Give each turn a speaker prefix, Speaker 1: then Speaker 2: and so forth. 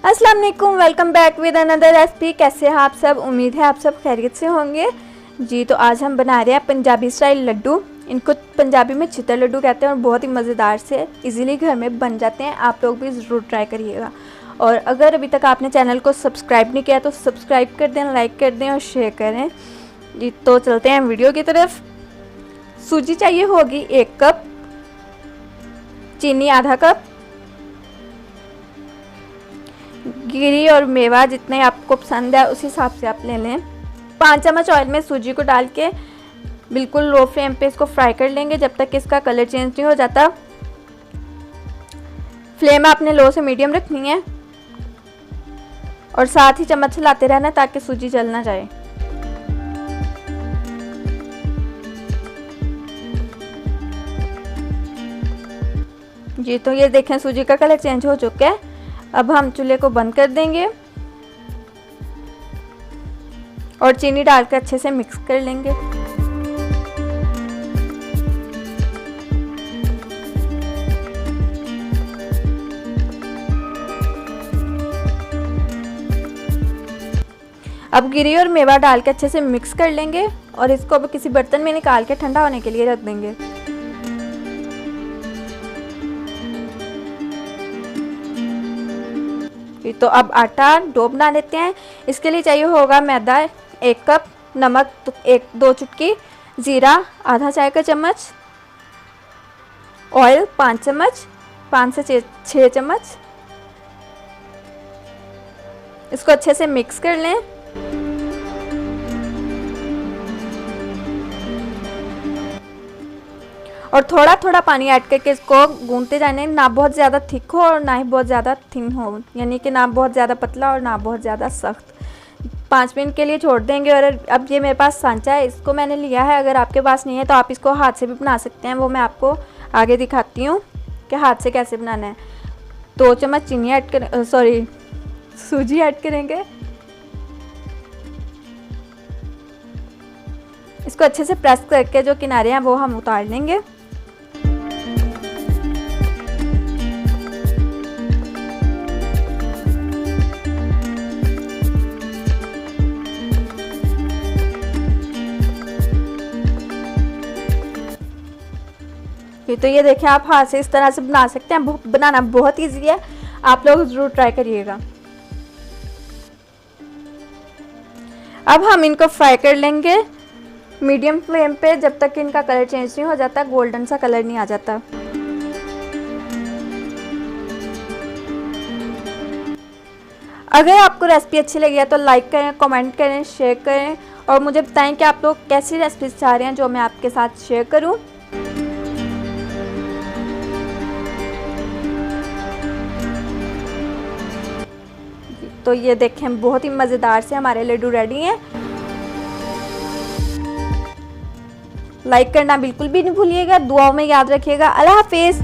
Speaker 1: अस्सलाम वालेकुम, welcome back with another recipe. कैसे हैं आप सब? उम्मीद है आप सब खैरियत से होंगे जी। तो आज हम बना रहे हैं पंजाबी स्टाइल लड्डू। इनको पंजाबी में छितर लड्डू कहते हैं और बहुत ही मज़ेदार से इजीली घर में बन जाते हैं। आप लोग भी ज़रूर ट्राई करिएगा। और अगर अभी तक आपने चैनल को सब्सक्राइब नहीं किया तो सब्सक्राइब कर दें, लाइक कर दें और शेयर करें जी। तो चलते हैं वीडियो की तरफ। सूजी चाहिए होगी 1 कप, चीनी आधा कप, गिरी और मेवा जितने आपको पसंद है उस हिसाब से आप ले लें। 5 चम्मच ऑयल में सूजी को डाल के बिल्कुल लो फ्लेम पे इसको फ्राई कर लेंगे जब तक इसका कलर चेंज नहीं हो जाता। फ्लेम आपने लो से मीडियम रखनी है और साथ ही चम्मच हिलाते रहना ताकि सूजी जल ना जाए। जी तो ये देखें सूजी का कलर चेंज हो चुका है। अब हम चूल्हे को बंद कर देंगे और चीनी डालकर अच्छे से मिक्स कर लेंगे। अब गिरी और मेवा डाल के अच्छे से मिक्स कर लेंगे और इसको अब किसी बर्तन में निकाल के ठंडा होने के लिए रख देंगे। तो अब आटा डो बना लेते हैं। इसके लिए चाहिए होगा मैदा 1 कप, नमक 1-2 चुटकी, जीरा आधा चाय का चम्मच, ऑयल 5 चम्मच, 5 से 6 चम्मच। इसको अच्छे से मिक्स कर लें। और थोड़ा थोड़ा पानी ऐड करके इसको गूंथते जाने, ना बहुत ज़्यादा थिक हो और ना ही बहुत ज़्यादा थिन हो, यानी कि ना बहुत ज़्यादा पतला और ना बहुत ज़्यादा सख्त। 5 मिनट के लिए छोड़ देंगे। और अब ये मेरे पास सांचा है, इसको मैंने लिया है। अगर आपके पास नहीं है तो आप इसको हाथ से भी बना सकते हैं, वो मैं आपको आगे दिखाती हूँ कि हाथ से कैसे बनाना है। 2 चम्मच चीनी ऐड कर सूजी ऐड करेंगे। इसको अच्छे से प्रेस करके जो किनारे हैं वो हम उतार लेंगे। तो ये देखें, आप हाथ से इस तरह से बना सकते हैं। बनाना बहुत इजी है, आप लोग ज़रूर ट्राई करिएगा। अब हम इनको फ्राई कर लेंगे मीडियम फ्लेम पे जब तक इनका कलर चेंज नहीं हो जाता, गोल्डन सा कलर नहीं आ जाता। अगर आपको रेसिपी अच्छी लगी है तो लाइक करें, कमेंट करें, शेयर करें और मुझे बताएं कि आप लोग कैसी रेसिपीज चाह रहे हैं जो मैं आपके साथ शेयर करूं। तो ये देखें, बहुत ही मज़ेदार से हमारे लड्डू रेडी हैं। लाइक करना बिल्कुल भी नहीं भूलिएगा। दुआओं में याद रखिएगा। अल्लाह हाफिज़।